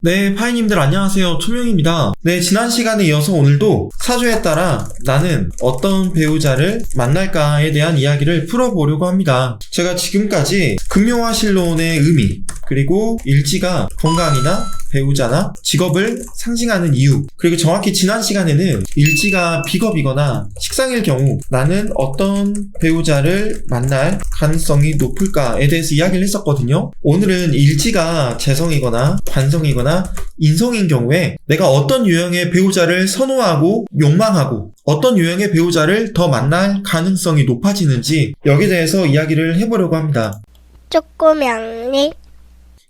네, 파이님들 안녕하세요. 초명입니다. 네, 지난 시간에 이어서 오늘도 사주에 따라 나는 어떤 배우자를 만날까에 대한 이야기를 풀어보려고 합니다. 제가 지금까지 금요화실론의 의미, 그리고 일지가 건강이나 배우자나 직업을 상징하는 이유, 그리고 정확히 지난 시간에는 일지가 비겁이거나 식상일 경우 나는 어떤 배우자를 만날 가능성이 높을까에 대해서 이야기를 했었거든요. 오늘은 일지가 재성이거나 관성이거나 인성인 경우에 내가 어떤 유형의 배우자를 선호하고 욕망하고 어떤 유형의 배우자를 더 만날 가능성이 높아지는지 여기에 대해서 이야기를 해보려고 합니다. 쪼꼬명님.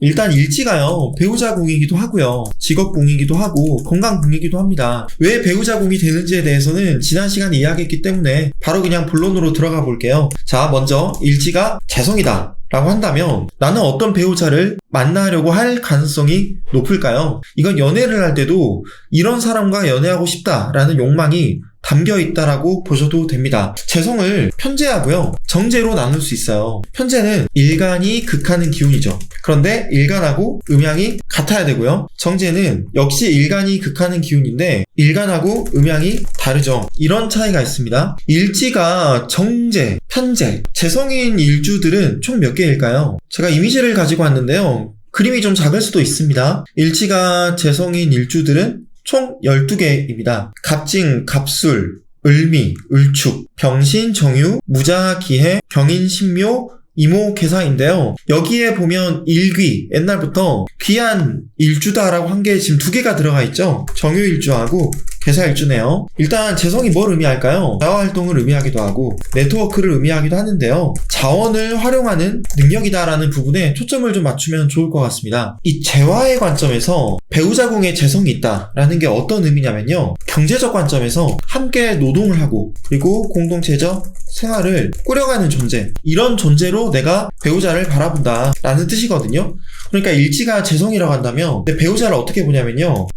일단 일지가요, 배우자궁이기도 하고요, 직업궁이기도 하고 건강궁이기도 합니다. 왜 배우자궁이 되는지에 대해서는 지난 시간에 이야기했기 때문에 바로 그냥 본론으로 들어가 볼게요. 자, 먼저 일지가 재성이다 라고 한다면 나는 어떤 배우자를 만나려고 할 가능성이 높을까요? 이건 연애를 할 때도 이런 사람과 연애하고 싶다라는 욕망이 담겨있다라고 보셔도 됩니다. 재성을 편재하고요, 정재로 나눌 수 있어요. 편재는 일간이 극하는 기운이죠. 그런데 일간하고 음양이 같아야 되고요, 정재는 역시 일간이 극하는 기운인데 일간하고 음양이 다르죠. 이런 차이가 있습니다. 일지가 정재, 편재, 재성인 일주들은 총 몇 개일까요? 제가 이미지를 가지고 왔는데요, 그림이 좀 작을 수도 있습니다. 일지가 재성인 일주들은 총 12개입니다. 갑진, 갑술, 을미, 을축, 병신, 정유, 무자, 기해, 경인, 신묘, 이모, 계사인데요. 여기에 보면 일귀, 옛날부터 귀한 일주다라고 한 게 지금 2개가 들어가 있죠. 정유일주하고 계사일주네요. 일단 재성이 뭘 의미할까요? 자화활동을 의미하기도 하고 네트워크를 의미하기도 하는데요, 자원을 활용하는 능력이다라는 부분에 초점을 좀 맞추면 좋을 것 같습니다. 이 재화의 관점에서 배우자궁에 재성이 있다라는 게 어떤 의미냐면요, 경제적 관점에서 함께 노동을 하고 그리고 공동체적 생활을 꾸려가는 존재, 이런 존재로 내가 배우자를 바라본다 라는 뜻이거든요. 그러니까 일지가 재성이라고 한다면 내 배우자를 어떻게 보냐면요,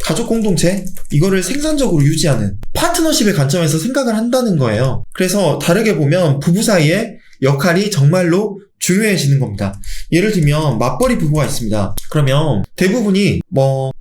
가족 공동체, 이거를 생산적으로 유지하는 파트너십의 관점에서 생각을 한다는 거예요. 그래서 다르게 보면 부부 사이에 역할이 정말로 중요해지는 겁니다. 예를 들면 맞벌이 부부가 있습니다. 그러면 대부분이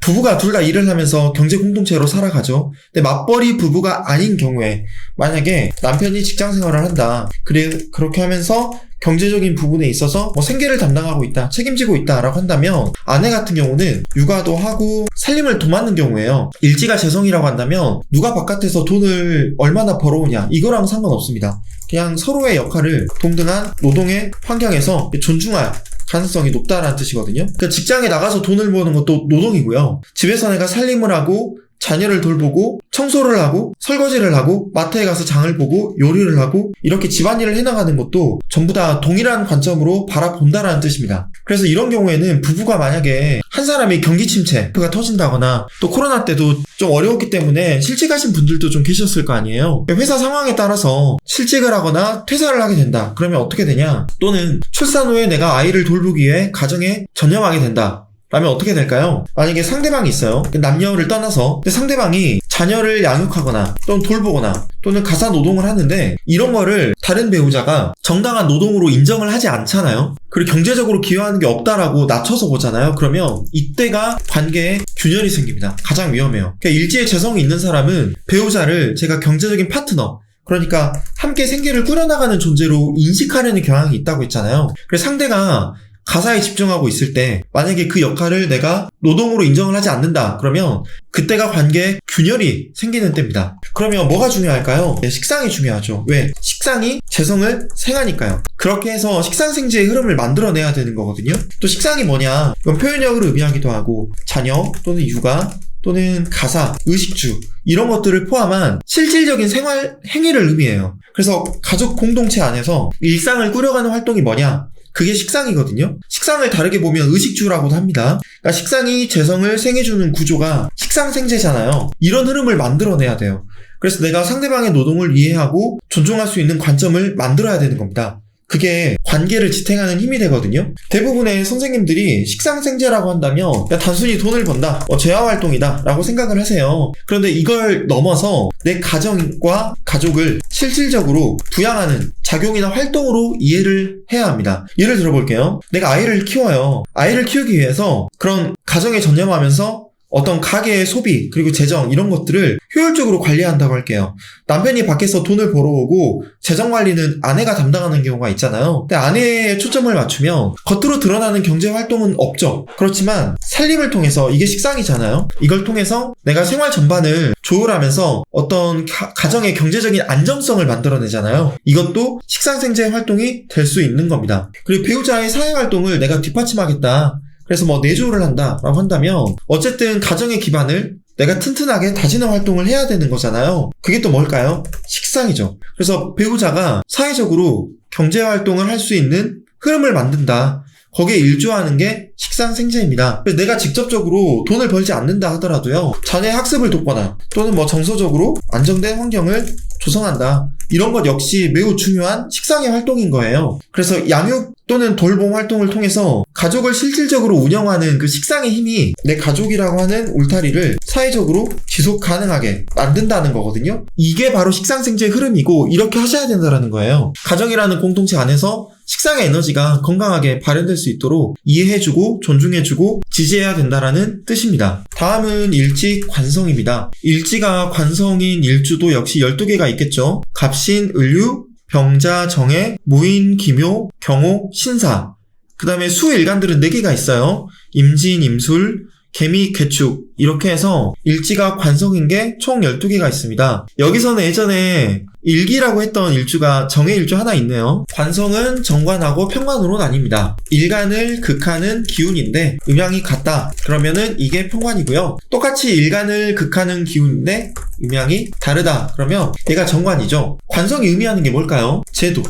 부부가 둘 다 일을 하면서 경제 공동체로 살아가죠. 근데 맞벌이 부부가 아닌 경우에 만약에 남편이 직장 생활을 한다, 그렇게 하면서 경제적인 부분에 있어서 생계를 담당하고 있다, 책임지고 있다라고 한다면 아내 같은 경우는 육아도 하고 살림을 도맡는 경우에요, 일지가 재성이라고 한다면 누가 바깥에서 돈을 얼마나 벌어오냐 이거랑 상관없습니다. 그냥 서로의 역할을 동등한 노동의 환경에서 존중할 가능성이 높다라는 뜻이거든요. 그러니까 직장에 나가서 돈을 버는 것도 노동이고요, 집에서 내가 살림을 하고 자녀를 돌보고 청소를 하고 설거지를 하고 마트에 가서 장을 보고 요리를 하고 이렇게 집안일을 해나가는 것도 전부 다 동일한 관점으로 바라본다라는 뜻입니다. 그래서 이런 경우에는 부부가 만약에 한 사람이 경기 침체가 터진다거나 또 코로나 때도 좀 어려웠기 때문에 실직하신 분들도 좀 계셨을 거 아니에요. 회사 상황에 따라서 실직을 하거나 퇴사를 하게 된다. 그러면 어떻게 되냐, 또는 출산 후에 내가 아이를 돌보기 위해 가정에 전념하게 된다 라면 어떻게 될까요? 만약에 상대방이 있어요. 남녀를 떠나서 근데 상대방이 자녀를 양육하거나 또는 돌보거나 또는 가사 노동을 하는데 이런 거를 다른 배우자가 정당한 노동으로 인정을 하지 않잖아요. 그리고 경제적으로 기여하는 게 없다라고 낮춰서 보잖아요. 그러면 이때가 관계에 균열이 생깁니다. 가장 위험해요. 그러니까 일지에 재성이 있는 사람은 배우자를 제가 경제적인 파트너, 그러니까 함께 생계를 꾸려나가는 존재로 인식하려는 경향이 있다고 했잖아요. 그래서 상대가 가사에 집중하고 있을 때 만약에 그 역할을 내가 노동으로 인정을 하지 않는다, 그러면 그때가 관계에 균열이 생기는 때입니다. 그러면 뭐가 중요할까요? 식상이 중요하죠. 왜? 식상이 재성을 생하니까요. 그렇게 해서 식상생지의 흐름을 만들어내야 되는 거거든요. 또 식상이 뭐냐, 이건 표현력을 의미하기도 하고 자녀 또는 육아 또는 가사, 의식주 이런 것들을 포함한 실질적인 생활 행위를 의미해요. 그래서 가족 공동체 안에서 일상을 꾸려가는 활동이 뭐냐, 그게 식상이거든요. 식상을 다르게 보면 의식주라고도 합니다. 그러니까 식상이 재성을 생해주는 구조가 식상생재잖아요. 이런 흐름을 만들어내야 돼요. 그래서 내가 상대방의 노동을 이해하고 존중할 수 있는 관점을 만들어야 되는 겁니다. 그게 관계를 지탱하는 힘이 되거든요. 대부분의 선생님들이 식상생재라고 한다면 그냥 단순히 돈을 번다, 재화활동이다 라고 생각을 하세요. 그런데 이걸 넘어서 내 가정과 가족을 실질적으로 부양하는 작용이나 활동으로 이해를 해야 합니다. 예를 들어볼게요. 내가 아이를 키워요. 아이를 키우기 위해서 그런 가정에 전념하면서 어떤 가계의 소비 그리고 재정 이런 것들을 효율적으로 관리한다고 할게요. 남편이 밖에서 돈을 벌어오고 재정 관리는 아내가 담당하는 경우가 있잖아요. 근데 아내에 초점을 맞추면 겉으로 드러나는 경제 활동은 없죠. 그렇지만 살림을 통해서 이게 식상이잖아요. 이걸 통해서 내가 생활 전반을 조율하면서 어떤 가정의 경제적인 안정성을 만들어내잖아요. 이것도 식상생재 활동이 될 수 있는 겁니다. 그리고 배우자의 사회활동을 내가 뒷받침하겠다. 그래서 뭐 내조를 한다라고 한다면 어쨌든 가정의 기반을 내가 튼튼하게 다지는 활동을 해야 되는 거잖아요. 그게 또 뭘까요? 식상이죠. 그래서 배우자가 사회적으로 경제활동을 할 수 있는 흐름을 만든다. 거기에 일조하는 게 식상생재입니다. 그래서 내가 직접적으로 돈을 벌지 않는다 하더라도요. 자녀의 학습을 돕거나 또는 뭐 정서적으로 안정된 환경을 조성한다. 이런 것 역시 매우 중요한 식상의 활동인 거예요. 그래서 양육 또는 돌봄 활동을 통해서 가족을 실질적으로 운영하는 그 식상의 힘이 내 가족이라고 하는 울타리를 사회적으로 지속 가능하게 만든다는 거거든요. 이게 바로 식상생재의 흐름이고 이렇게 하셔야 된다는 거예요. 가정이라는 공동체 안에서 식상의 에너지가 건강하게 발현될 수 있도록 이해해주고 존중해주고 지지해야 된다라는 뜻입니다. 다음은 일지 관성입니다. 일지가 관성인 일주도 역시 12개가 있겠죠. 갑신, 을유, 병자, 정해, 무인, 기묘, 경호, 신사. 그 다음에 수일간들은 4개가 있어요. 임진, 임술, 개미, 개축 이렇게 해서 일지가 관성인 게 총 12개가 있습니다. 여기서는 예전에 일기라고 했던 일주가 정해 일주 하나 있네요. 관성은 정관하고 평관으로 나뉩니다. 일간을 극하는 기운인데 음양이 같다. 그러면은 이게 평관이고요. 똑같이 일간을 극하는 기운인데 음양이 다르다. 그러면 얘가 정관이죠. 관성이 의미하는 게 뭘까요? 제도,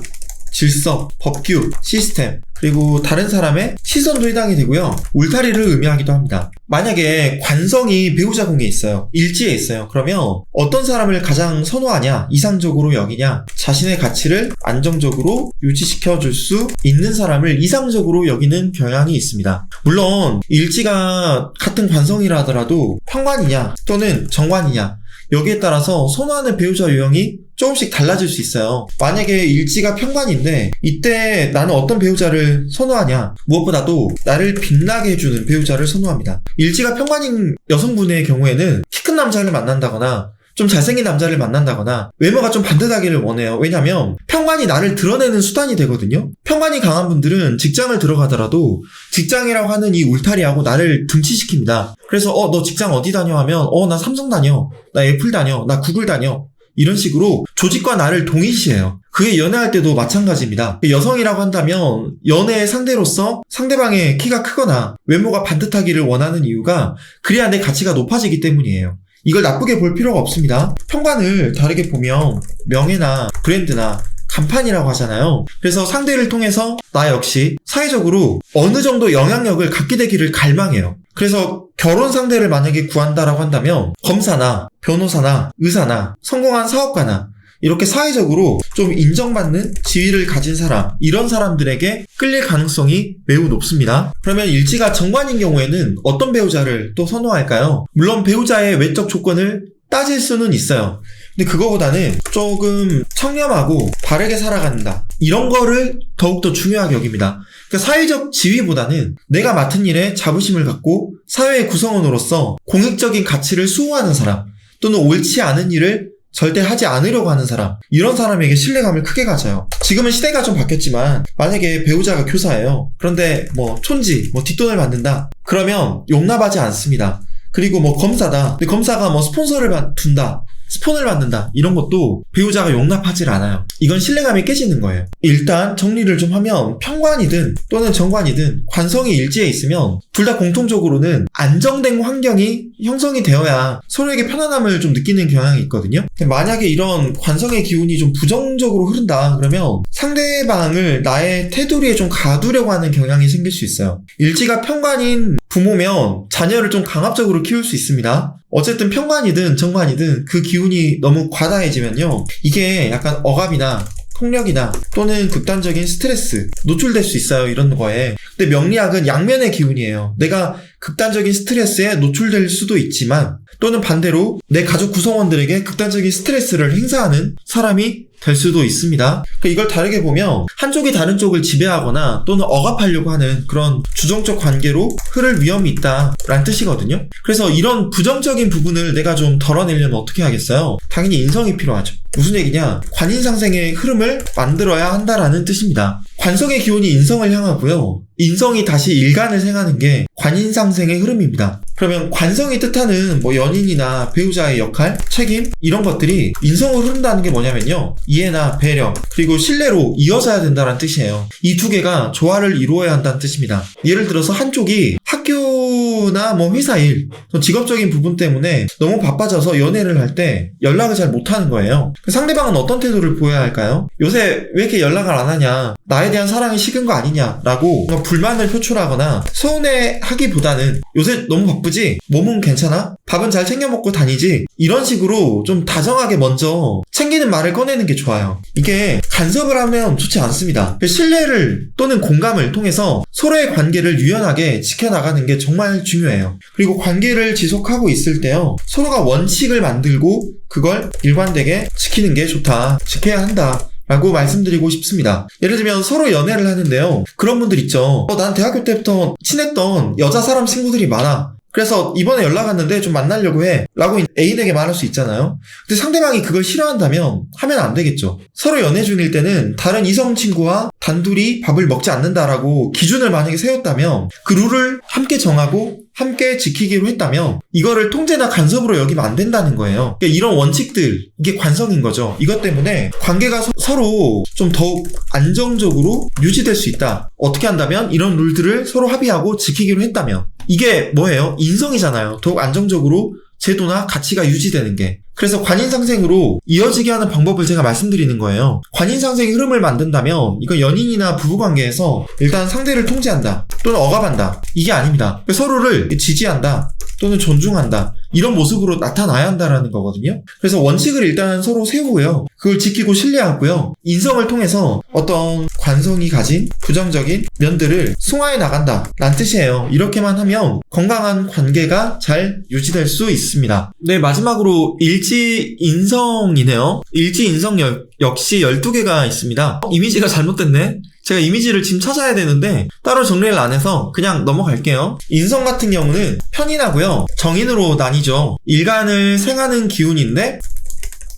질서, 법규, 시스템, 그리고 다른 사람의 시선도 해당이 되고요. 울타리를 의미하기도 합니다. 만약에 관성이 배우자 궁에 있어요. 일지에 있어요. 그러면 어떤 사람을 가장 선호하냐, 이상적으로 여기냐, 자신의 가치를 안정적으로 유지시켜 줄 수 있는 사람을 이상적으로 여기는 경향이 있습니다. 물론 일지가 같은 관성이라 하더라도 평관이냐 또는 정관이냐 여기에 따라서 선호하는 배우자 유형이 조금씩 달라질 수 있어요. 만약에 일지가 평관인데 이때 나는 어떤 배우자를 선호하냐, 무엇보다도 나를 빛나게 해주는 배우자를 선호합니다. 일지가 평관인 여성분의 경우에는 키 큰 남자를 만난다거나 좀 잘생긴 남자를 만난다거나 외모가 좀 반듯하기를 원해요. 왜냐면 평관이 나를 드러내는 수단이 되거든요. 평관이 강한 분들은 직장을 들어가더라도 직장이라고 하는 이 울타리하고 나를 등치시킵니다. 그래서 너 직장 어디 다녀 하면 나 삼성 다녀, 나 애플 다녀, 나 구글 다녀, 이런 식으로 조직과 나를 동일시해요. 그게 연애할 때도 마찬가지입니다. 여성이라고 한다면 연애의 상대로서 상대방의 키가 크거나 외모가 반듯하기를 원하는 이유가 그래야 내 가치가 높아지기 때문이에요. 이걸 나쁘게 볼 필요가 없습니다. 평관을 다르게 보면 명예나 브랜드나 간판이라고 하잖아요. 그래서 상대를 통해서 나 역시 사회적으로 어느 정도 영향력을 갖게 되기를 갈망해요. 그래서 결혼 상대를 만약에 구한다라고 한다면 검사나 변호사나 의사나 성공한 사업가나 이렇게 사회적으로 좀 인정받는 지위를 가진 사람, 이런 사람들에게 끌릴 가능성이 매우 높습니다. 그러면 일지가 정관인 경우에는 어떤 배우자를 또 선호할까요? 물론 배우자의 외적 조건을 따질 수는 있어요. 근데 그거보다는 조금 청렴하고 바르게 살아간다, 이런 거를 더욱더 중요하게 여깁니다. 그러니까 사회적 지위보다는 내가 맡은 일에 자부심을 갖고 사회의 구성원으로서 공익적인 가치를 수호하는 사람, 또는 옳지 않은 일을 절대 하지 않으려고 하는 사람, 이런 사람에게 신뢰감을 크게 가져요. 지금은 시대가 좀 바뀌었지만 만약에 배우자가 교사예요. 그런데 촌지, 뒷돈을 받는다, 그러면 용납하지 않습니다. 그리고 검사다, 근데 검사가 스폰서를 둔다, 스폰을 받는다, 이런 것도 배우자가 용납하질 않아요. 이건 신뢰감이 깨지는 거예요. 일단 정리를 좀 하면 평관이든 또는 정관이든 관성이 일지에 있으면 둘 다 공통적으로는 안정된 환경이 형성이 되어야 서로에게 편안함을 좀 느끼는 경향이 있거든요. 만약에 이런 관성의 기운이 좀 부정적으로 흐른다 그러면 상대방을 나의 테두리에 좀 가두려고 하는 경향이 생길 수 있어요. 일지가 평관인 부모면 자녀를 좀 강압적으로 키울 수 있습니다. 어쨌든 평관이든 정관이든 그 기운이 너무 과다해지면요, 이게 약간 억압이나 폭력이나 또는 극단적인 스트레스 노출될 수 있어요, 이런 거에. 근데 명리학은 양면의 기운이에요. 내가 극단적인 스트레스에 노출될 수도 있지만 또는 반대로 내 가족 구성원들에게 극단적인 스트레스를 행사하는 사람이 될 수도 있습니다. 이걸 다르게 보면 한쪽이 다른 쪽을 지배하거나 또는 억압하려고 하는 그런 주종적 관계로 흐를 위험이 있다라는 뜻이거든요. 그래서 이런 부정적인 부분을 내가 좀 덜어내려면 어떻게 하겠어요? 당연히 인성이 필요하죠. 무슨 얘기냐? 관인상생의 흐름을 만들어야 한다라는 뜻입니다. 관성의 기운이 인성을 향하고요. 인성이 다시 일간을 생하는 게 관인상생의 흐름입니다. 그러면 관성이 뜻하는 연인이나 배우자의 역할, 책임 이런 것들이 인성으로 흐른다는 게 뭐냐면요. 이해나 배려 그리고 신뢰로 이어져야 된다는 뜻이에요. 이 두 개가 조화를 이루어야 한다는 뜻입니다. 예를 들어서 한쪽이 학교나 회사 일, 직업적인 부분 때문에 너무 바빠져서 연애를 할 때 연락을 잘 못하는 거예요. 상대방은 어떤 태도를 보여야 할까요? 요새 왜 이렇게 연락을 안 하냐? 나에 대한 사랑이 식은 거 아니냐라고 불만을 표출하거나 서운해하기보다는 요새 너무 바쁘지? 몸은 괜찮아? 밥은 잘 챙겨 먹고 다니지? 이런 식으로 좀 다정하게 먼저 챙기는 말을 꺼내는 게 좋아요. 이게 간섭을 하면 좋지 않습니다. 신뢰를 또는 공감을 통해서 서로의 관계를 유연하게 지켜나가는 게 정말 중요해요. 그리고 관계를 지속하고 있을 때요. 서로가 원칙을 만들고 그걸 일관되게 지키는 게 좋다. 지켜야 한다. 라고 말씀드리고 싶습니다. 예를 들면 서로 연애를 하는데요. 그런 분들 있죠. 난 대학교 때부터 친했던 여자 사람 친구들이 많아. 그래서 이번에 연락 왔는데 좀 만나려고 해. 라고 애인에게 말할 수 있잖아요. 근데 상대방이 그걸 싫어한다면 하면 안 되겠죠. 서로 연애 중일 때는 다른 이성 친구와 단둘이 밥을 먹지 않는다라고 기준을 만약에 세웠다면 그 룰을 함께 정하고 함께 지키기로 했다면 이거를 통제나 간섭으로 여기면 안 된다는 거예요. 그러니까 이런 원칙들, 이게 관성인 거죠. 이것 때문에 관계가 서로 좀 더욱 안정적으로 유지될 수 있다. 어떻게 한다면 이런 룰들을 서로 합의하고 지키기로 했다면 이게 뭐예요? 인성이잖아요. 더욱 안정적으로 제도나 가치가 유지되는 게. 그래서 관인상생으로 이어지게 하는 방법을 제가 말씀드리는 거예요. 관인상생의 흐름을 만든다면 이건 연인이나 부부관계에서 일단 상대를 통제한다 또는 억압한다 이게 아닙니다. 서로를 지지한다 또는 존중한다 이런 모습으로 나타나야 한다라는 거거든요. 그래서 원칙을 일단 서로 세우고요. 그걸 지키고 신뢰하고요. 인성을 통해서 어떤 관성이 가진 부정적인 면들을 승화해 나간다 라는 뜻이에요. 이렇게만 하면 건강한 관계가 잘 유지될 수 있습니다. 네, 마지막으로 일지인성이네요. 일지인성 역시 12개가 있습니다. 이미지가 잘못됐네. 제가 이미지를 지금 찾아야 되는데 따로 정리를 안 해서 그냥 넘어갈게요. 인성 같은 경우는 편인하고요. 정인으로 나뉘죠. 일간을 생하는 기운인데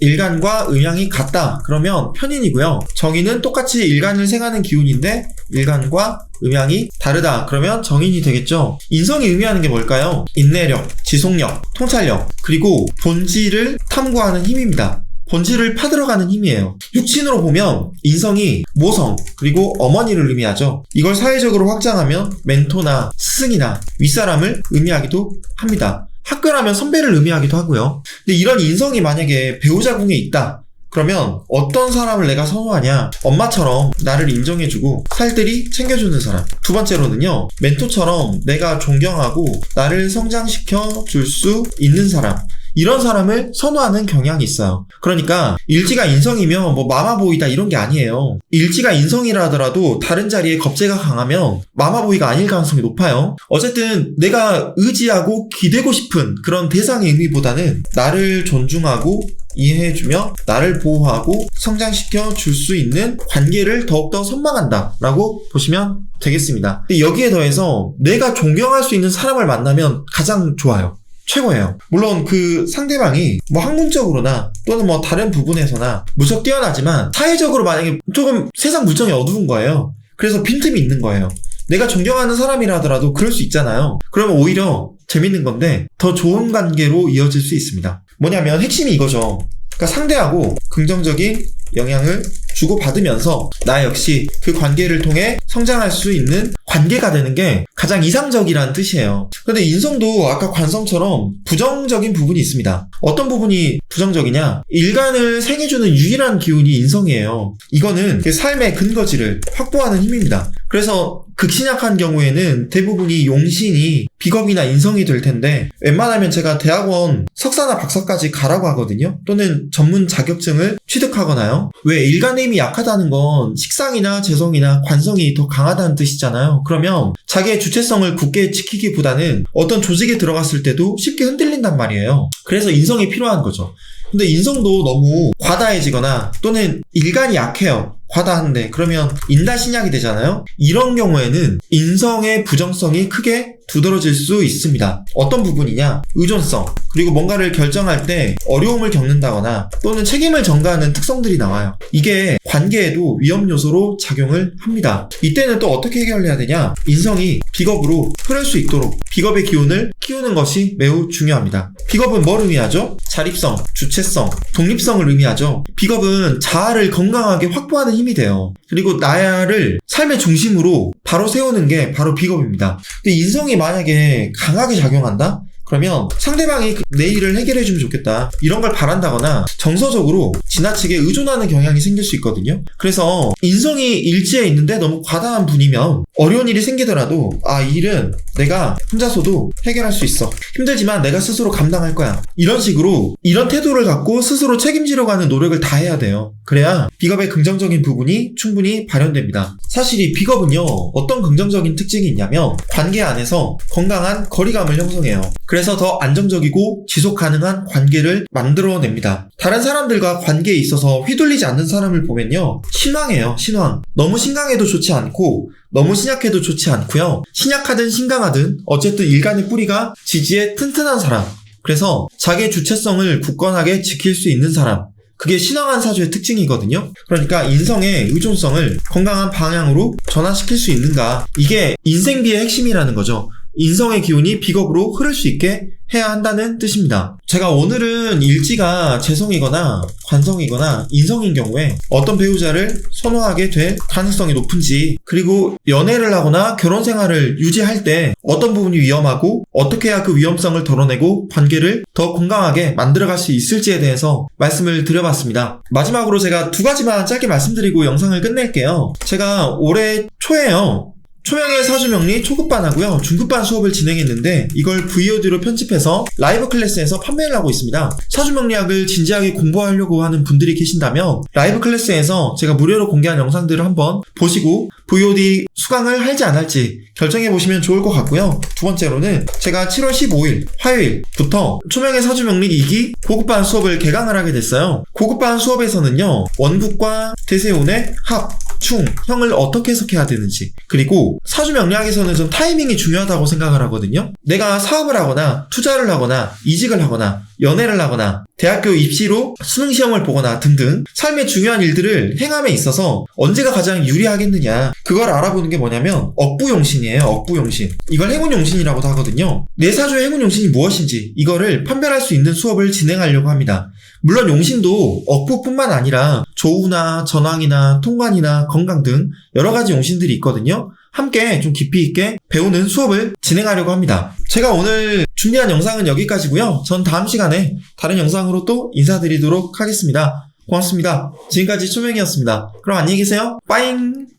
일간과 음양이 같다. 그러면 편인이고요. 정인은 똑같이 일간을 생하는 기운인데 일간과 음양이 다르다. 그러면 정인이 되겠죠. 인성이 의미하는 게 뭘까요? 인내력, 지속력, 통찰력, 그리고 본질을 탐구하는 힘입니다. 본질을 파들어가는 힘이에요. 육친으로 보면 인성이 모성 그리고 어머니를 의미하죠. 이걸 사회적으로 확장하면 멘토나 스승이나 윗사람을 의미하기도 합니다. 학교라면 선배를 의미하기도 하고요. 근데 이런 인성이 만약에 배우자 궁에 있다. 그러면 어떤 사람을 내가 선호하냐? 엄마처럼 나를 인정해주고 살뜰히 챙겨주는 사람. 두 번째로는요. 멘토처럼 내가 존경하고 나를 성장시켜 줄 수 있는 사람. 이런 사람을 선호하는 경향이 있어요. 그러니까 일지가 인성이면 마마보이다 이런 게 아니에요. 일지가 인성이라 하더라도 다른 자리에 겁재가 강하면 마마보이가 아닐 가능성이 높아요. 어쨌든 내가 의지하고 기대고 싶은 그런 대상의 의미보다는 나를 존중하고 이해해주며 나를 보호하고 성장시켜 줄 수 있는 관계를 더욱더 선망한다 라고 보시면 되겠습니다. 여기에 더해서 내가 존경할 수 있는 사람을 만나면 가장 좋아요. 최고예요. 물론 그 상대방이 학문적으로나 또는 다른 부분에서나 무척 뛰어나지만 사회적으로 만약에 조금 세상 물정이 어두운 거예요. 그래서 빈틈이 있는 거예요. 내가 존경하는 사람이라 하더라도 그럴 수 있잖아요. 그러면 오히려 재밌는 건데 더 좋은 관계로 이어질 수 있습니다. 뭐냐면 핵심이 이거죠. 그러니까 상대하고 긍정적인 영향을 주고받으면서 나 역시 그 관계를 통해 성장할 수 있는 관계가 되는 게 가장 이상적이라는 뜻이에요. 근데 인성도 아까 관성처럼 부정적인 부분이 있습니다. 어떤 부분이 부정적이냐? 일간을 생해주는 유일한 기운이 인성이에요. 이거는 삶의 근거지를 확보하는 힘입니다. 그래서 극신약한 경우에는 대부분이 용신이 비겁이나 인성이 될 텐데 웬만하면 제가 대학원 석사나 박사까지 가라고 하거든요. 또는 전문 자격증을 취득하거나요. 왜 일간의 힘이 약하다는 건 식상이나 재성이나 관성이 더 강하다는 뜻이잖아요. 그러면 자기의 주체성을 굳게 지키기보다는 어떤 조직에 들어갔을 때도 쉽게 흔들린단 말이에요. 그래서 인성이 필요한 거죠. 근데 인성도 너무 과다해지거나 또는 일간이 약해요. 과다한데 그러면 인다신약이 되잖아요. 이런 경우에는 인성의 부정성이 크게 두드러질 수 있습니다. 어떤 부분이냐? 의존성, 그리고 뭔가를 결정할 때 어려움을 겪는다거나 또는 책임을 전가하는 특성들이 나와요. 이게 관계에도 위험 요소로 작용을 합니다. 이때는 또 어떻게 해결해야 되냐? 인성이 비겁으로 흐를 수 있도록 비겁의 기운을 키우는 것이 매우 중요합니다. 비겁은 뭘 의미하죠? 자립성, 주체성, 독립성을 의미하죠. 비겁은 자아를 건강하게 확보하는 힘이 돼요. 그리고 나를 삶의 중심으로 바로 세우는 게 바로 비겁입니다. 근데 인성이 만약에 강하게 작용한다? 그러면 상대방이 내 일을 해결해주면 좋겠다 이런 걸 바란다거나 정서적으로 지나치게 의존하는 경향이 생길 수 있거든요. 그래서 인성이 일지에 있는데 너무 과다한 분이면 어려운 일이 생기더라도 이 일은 내가 혼자서도 해결할 수 있어, 힘들지만 내가 스스로 감당할 거야, 이런 식으로 이런 태도를 갖고 스스로 책임지려고 하는 노력을 다 해야 돼요. 그래야 비겁의 긍정적인 부분이 충분히 발현됩니다. 사실 이 비겁은요, 어떤 긍정적인 특징이 있냐면 관계 안에서 건강한 거리감을 형성해요. 그래서 더 안정적이고 지속 가능한 관계를 만들어냅니다. 다른 사람들과 관계에 있어서 휘둘리지 않는 사람을 보면요, 신왕이에요. 신왕. 너무 신강해도 좋지 않고 너무 신약해도 좋지 않고요, 신약하든 신강하든 어쨌든 일간의 뿌리가 지지에 튼튼한 사람, 그래서 자기의 주체성을 굳건하게 지킬 수 있는 사람, 그게 신왕한 사주의 특징이거든요. 그러니까 인성의 의존성을 건강한 방향으로 전환시킬 수 있는가, 이게 인생비의 핵심이라는 거죠. 인성의 기운이 비겁으로 흐를 수 있게 해야 한다는 뜻입니다. 제가 오늘은 일지가 재성이거나 관성이거나 인성인 경우에 어떤 배우자를 선호하게 될 가능성이 높은지, 그리고 연애를 하거나 결혼 생활을 유지할 때 어떤 부분이 위험하고 어떻게 해야 그 위험성을 덜어내고 관계를 더 건강하게 만들어갈 수 있을지에 대해서 말씀을 드려봤습니다. 마지막으로 제가 2가지만 짧게 말씀드리고 영상을 끝낼게요. 제가 올해 초에요, 초명의 사주명리 초급반 하고요, 중급반 수업을 진행했는데 이걸 VOD로 편집해서 라이브 클래스에서 판매를 하고 있습니다. 사주명리학을 진지하게 공부하려고 하는 분들이 계신다면 라이브 클래스에서 제가 무료로 공개한 영상들을 한번 보시고 VOD 수강을 할지 안 할지 결정해보시면 좋을 것 같고요. 2번째로는 제가 7월 15일 화요일부터 초명의 사주명리 2기 고급반 수업을 개강을 하게 됐어요. 고급반 수업에서는요, 원국과 대세운의 합, 충, 형을 어떻게 해석해야 되는지, 그리고 사주명리학에서는 좀 타이밍이 중요하다고 생각을 하거든요. 내가 사업을 하거나 투자를 하거나 이직을 하거나 연애를 하거나 대학교 입시로 수능시험을 보거나 등등 삶의 중요한 일들을 행함에 있어서 언제가 가장 유리하겠느냐, 그걸 알아보는 게 뭐냐면 억부용신이에요. 억부용신. 이걸 행운용신이라고도 하거든요. 내 사주의 행운용신이 무엇인지 이거를 판별할 수 있는 수업을 진행하려고 합니다. 물론 용신도 억부뿐만 아니라 조우나 전왕이나 통관이나 건강 등 여러 가지 용신들이 있거든요. 함께 좀 깊이 있게 배우는 수업을 진행하려고 합니다. 제가 오늘 준비한 영상은 여기까지고요. 전 다음 시간에 다른 영상으로 또 인사드리도록 하겠습니다. 고맙습니다. 지금까지 초명이었습니다. 그럼 안녕히 계세요. 빠잉!